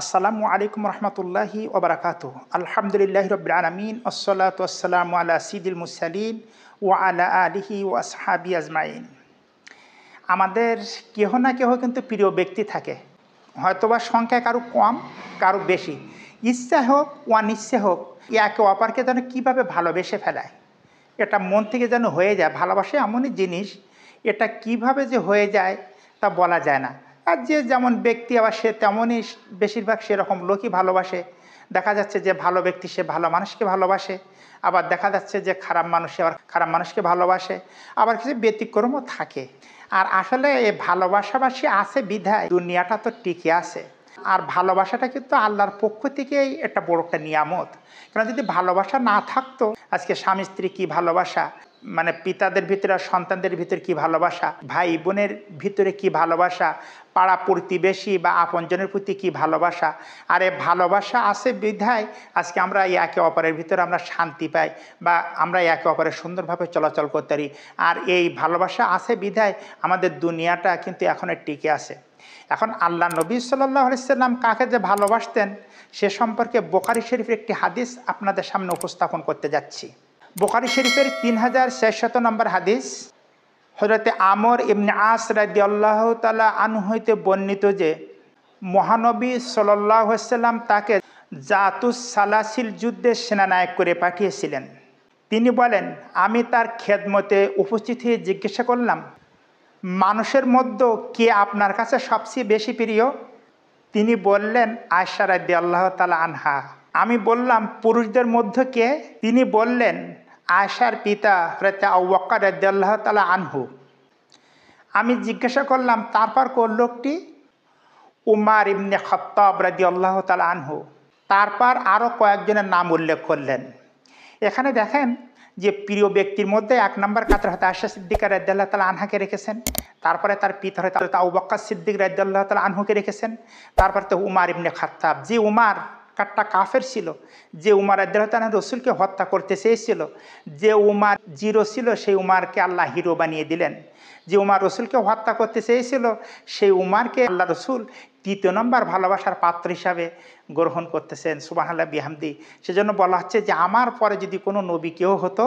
আসসালামু আলাইকুম রহমতুল্লাহি ওবরাকাতুহ। আলহামদুলিল্লাহি রাব্বিল আলামিন ওয়াসসালাতু ওয়াসসালামু আলা সিদ্দিল মুরসালিন ওয়া আলা আলিহি ওয়া আসহাবি আজমাইন। আমাদের কেহ না কেহ কিন্তু প্রিয় ব্যক্তি থাকে, হয়তোবা সংখ্যায় কারো কম কারো বেশি। ইচ্ছা হোক অনিচ্ছা হোক, একে অপরকে যেন কীভাবে ভালোবেসে ফেলায়, এটা মন থেকে যেন হয়ে যায়। ভালোবাসা এমনই জিনিস, এটা কিভাবে যে হয়ে যায় তা বলা যায় না। আর যে যেমন ব্যক্তি আবার সে তেমনই বেশিরভাগ সেরকম লোকই ভালোবাসে। দেখা যাচ্ছে যে ভালো ব্যক্তি সে ভালো মানুষকে ভালোবাসে, আবার দেখা যাচ্ছে যে খারাপ মানুষ আবার খারাপ মানুষকে ভালোবাসে, আবার কিছু ব্যতিক্রমও থাকে। আর আসলে এই ভালোবাসাবাসী আছে বিধায় দুনিয়াটা তো টিকে আছে। আর ভালোবাসাটা কিন্তু আল্লাহর পক্ষ থেকেই একটা বড় একটা নিয়ামত। কারণ যদি ভালোবাসা না থাকতো, আজকে স্বামী স্ত্রী কী ভালোবাসা, মানে পিতাদের ভিতরে আর সন্তানদের ভিতরে কী ভালোবাসা, ভাই বোনের ভিতরে কী ভালোবাসা, পাড়া প্রতিবেশী বা আপনজনের প্রতি কী ভালোবাসা। আর এই ভালোবাসা আছে বিধায় আজকে আমরা একে অপরের ভিতরে আমরা শান্তি পাই বা আমরা একে অপরের সুন্দরভাবে চলাচল করতে পারি। আর এই ভালোবাসা আছে বিধায় আমাদের দুনিয়াটা কিন্তু এখনও টিকে আছে। এখন আল্লাহ নবী সাল্লাল্লাহু আলাইহি সাল্লাম কাকে যে ভালোবাসতেন সে সম্পর্কে বুখারী শরীফের একটি হাদিস আপনাদের সামনে উপস্থাপন করতে যাচ্ছি। বুখারী শরীফের 3400 নম্বর হাদিস, হযরতে আমর ইবনে আস রাদিয়াল্লাহু তাআলা আনহু হইতে বর্ণিত যে মহানবী সাল্লাল্লাহু আলাইহি সাল্লাম তাকে জাতুস সালাসিল যুদ্ধে সেনানায়ক করে পাঠিয়েছিলেন। তিনি বলেন, আমি তার খেদমতে উপস্থিত হয়ে জিজ্ঞাসা করলাম, মানুষের মধ্যে কে আপনার কাছে সবচেয়ে বেশি প্রিয়? তিনি বললেন, আয়েশা রাদিয়াল্লাহু তাআলা আনহা। আমি বললাম, পুরুষদের মধ্যে কে? তিনি বললেন, আয়েশার পিতা হযরত আবু বকর রাদিয়াল্লাহু তাআলা আনহু। আমি জিজ্ঞাসা করলাম, তারপর কোন লোকটি? উমর ইবনে খাত্তাব রাদিয়াল্লাহু তাআলা আনহু। তারপর আরও কয়েকজনের নাম উল্লেখ করলেন। এখানে দেখেন যে প্রিয় ব্যক্তির মধ্যে 1 নম্বর কাতারে হয়তো আয়েশা সিদ্দিকা রাদিয়াল্লাহু তাআলা আনহাকে রেখেছেন, তারপরে তার পিতা হয়তো আবু বকর সিদ্দিক রাদিয়াল্লাহু তাআলা আনহুকে রেখেছেন, তারপর তো উমর ইবনে খাত্তাব, যে উমর কাট্টা কাফের ছিল, যে উমর রাদিয়াল্লাহু তাআলা রাসূলকে হত্যা করতে চেয়েছিল, যে উমর জিরো ছিল সেই উমরকে আল্লাহ হিরো বানিয়ে দিলেন। যে উমর রসুলকে হত্যা করতে চেয়েছিল সেই উমরকে আল্লাহ রসুল 3 নম্বর ভালোবাসার পাত্র হিসাবে গ্রহণ করতেছেন। সুবহানাল্লাহ বিহামদি। সেজন্য বলা হচ্ছে যে আমার পরে যদি কোনো নবী কেউ হতো,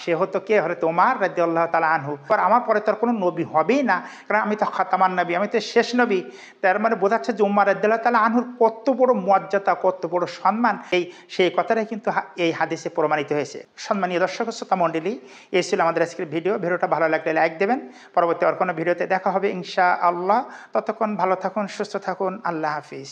সে হতো কে? হয়তো উমর রাদিয়াল্লাহু তাআলা আনহু। আর আমার পরে তো আর কোনো নবী হবেই না, কারণ আমি তো খাতামান নবী, আমি তো শেষ নবী। তার মানে বোঝাচ্ছে যে উমর রাদিয়াল্লাহু তাআলা আনহুর কত বড় মর্যাদা, কত বড় সম্মান, সেই কথাটাই কিন্তু এই হাদিসে প্রমাণিত হয়েছে। সম্মানীয় দর্শক শ্রোতা মণ্ডলী, এই ছিল আমাদের আজকের ভিডিওটা ভালো লাগলে লাইক দেবেন। পরবর্তী আর কোনো ভিডিওতে দেখা হবে ইনশাআল্লাহ। ততক্ষণ ভালো থাকুন, সুস্থ থাকুন। আল্লাহ হাফিজ।